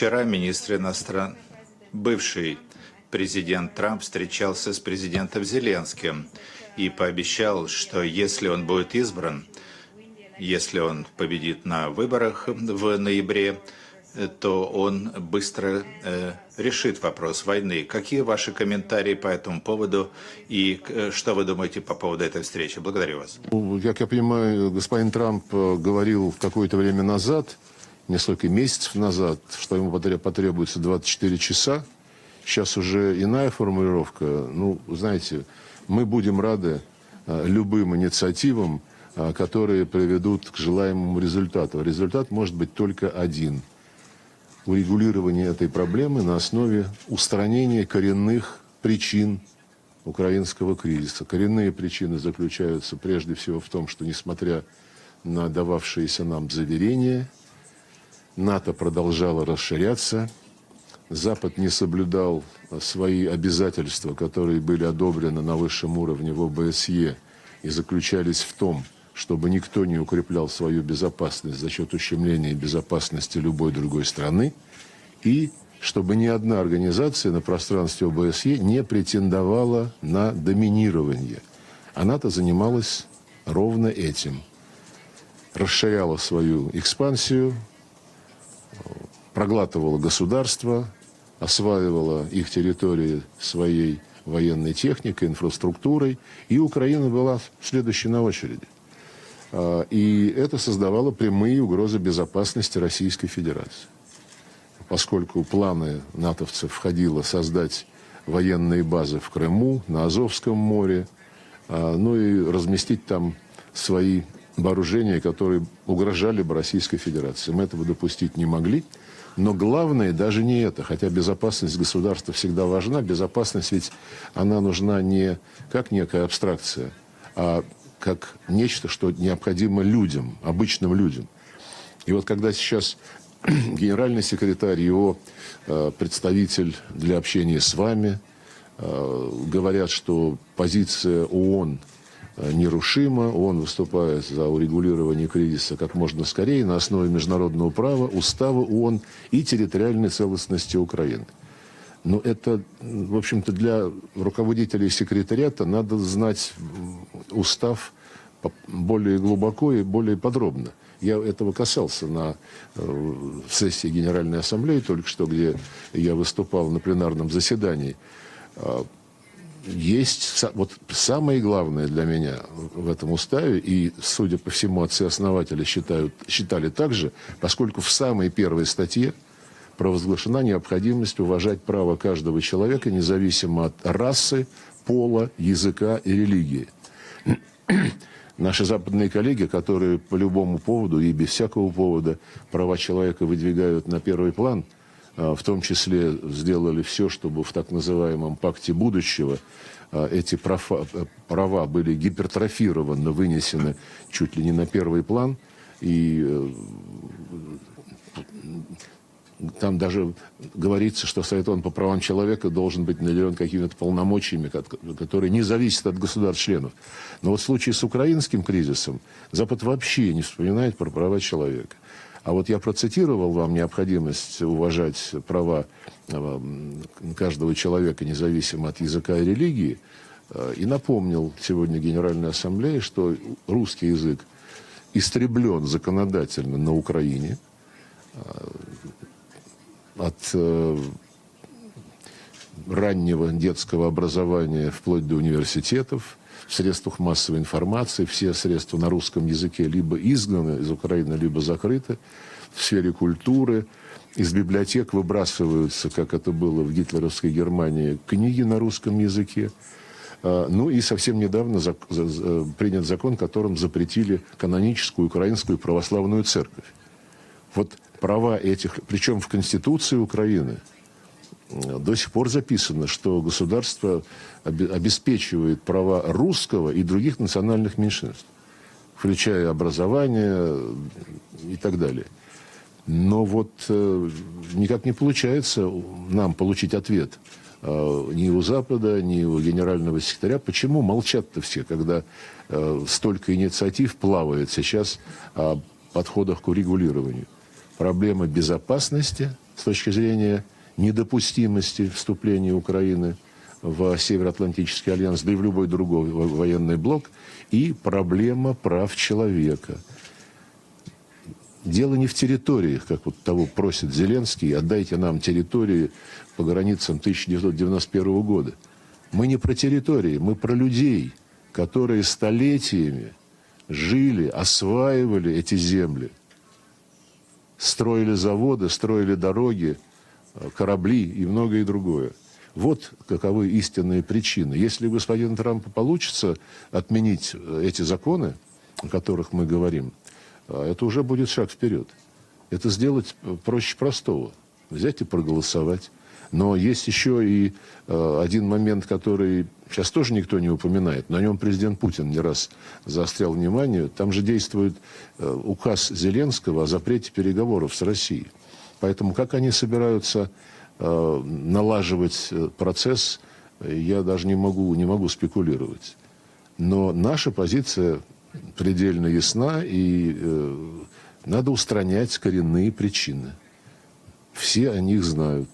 Вчера бывший президент Трамп встречался с президентом Зеленским и пообещал, что если он будет избран, если он победит на выборах в ноябре, то он быстро решит вопрос войны. Какие ваши комментарии по этому поводу и что вы думаете по поводу этой встречи? Благодарю вас. Как я понимаю, господин Трамп говорил какое-то время назад, несколько месяцев назад, что ему потребуется 24 часа. Сейчас уже иная формулировка. Ну, знаете, мы будем рады любым инициативам, которые приведут к желаемому результату. Результат может быть только один. Урегулирование этой проблемы на основе устранения коренных причин украинского кризиса. Коренные причины заключаются прежде всего в том, что, несмотря на дававшиеся нам заверения, НАТО продолжало расширяться, Запад не соблюдал свои обязательства, которые были одобрены на высшем уровне в ОБСЕ и заключались в том, чтобы никто не укреплял свою безопасность за счет ущемления безопасности любой другой страны, и чтобы ни одна организация на пространстве ОБСЕ не претендовала на доминирование. А НАТО занималась ровно этим. Расширяла свою экспансию, проглатывала государства, осваивала их территории своей военной техникой, инфраструктурой, и Украина была следующей на очереди. И это создавало прямые угрозы безопасности Российской Федерации. Поскольку планы натовцев входило создать военные базы в Крыму, на Азовском море, ну и разместить там свои вооружения, которые угрожали бы Российской Федерации. Мы этого допустить не могли. Но главное даже не это, хотя безопасность государства всегда важна. Безопасность ведь она нужна не как некая абстракция, а как нечто, что необходимо людям, обычным людям. И вот когда сейчас генеральный секретарь, его представитель для общения с вами говорят, что позиция ООН нерушима, ООН выступает за урегулирование кризиса как можно скорее на основе международного права, устава ООН и территориальной целостности Украины. Но это, в общем-то, для руководителей секретариата надо знать устав более глубоко и более подробно. Я этого касался на сессии Генеральной Ассамблеи только что, где я выступал на пленарном заседании. Есть вот самое главное для меня в этом уставе, и, судя по всему, отцы-основатели считали так же, поскольку в самой первой статье провозглашена необходимость уважать право каждого человека, независимо от расы, пола, языка и религии. Наши западные коллеги, которые по любому поводу и без всякого повода права человека выдвигают на первый план, в том числе сделали все, чтобы в так называемом пакте будущего эти права были гипертрофированы, вынесены чуть ли не на первый план. И там даже говорится, что Совет ООН по правам человека должен быть наделен какими-то полномочиями, которые не зависят от государств-членов. Но вот в случае с украинским кризисом Запад вообще не вспоминает про права человека. А вот я процитировал вам необходимость уважать права каждого человека, независимо от языка и религии, и напомнил сегодня Генеральной Ассамблее, что русский язык истреблен законодательно на Украине от раннего детского образования вплоть до университетов, в средствах массовой информации. Все средства на русском языке либо изгнаны из Украины, либо закрыты. В сфере культуры из библиотек выбрасываются, как это было в гитлеровской Германии, книги на русском языке. Ну и совсем недавно принят закон, которым запретили каноническую украинскую православную церковь. Вот права этих, причем в Конституции Украины до сих пор записано, что государство обеспечивает права русского и других национальных меньшинств, включая образование и так далее. Но вот никак не получается нам получить ответ ни у Запада, ни у генерального секретаря. Почему молчат-то все, когда столько инициатив плавает сейчас о подходах к урегулированию? проблема безопасности с точки зрения недопустимости вступления Украины в Североатлантический альянс, да и в любой другой военный блок, и проблема прав человека. Дело не в территориях, как вот того просит Зеленский, отдайте нам территории по границам 1991 года. Мы не про территории, мы про людей, которые столетиями жили, осваивали эти земли, строили заводы, строили дороги, корабли и многое другое. Вот каковы истинные причины. Если у господина Трампа получится отменить эти законы, о которых мы говорим, это уже будет шаг вперед. Это сделать проще простого. Взять и проголосовать. Но есть еще и один момент, который сейчас тоже никто не упоминает. На нем президент Путин не раз заострял внимание. Там же действует указ Зеленского о запрете переговоров с Россией. Поэтому как они собираются налаживать процесс, я даже не могу спекулировать. Но наша позиция предельно ясна, и надо устранять коренные причины. Все о них знают.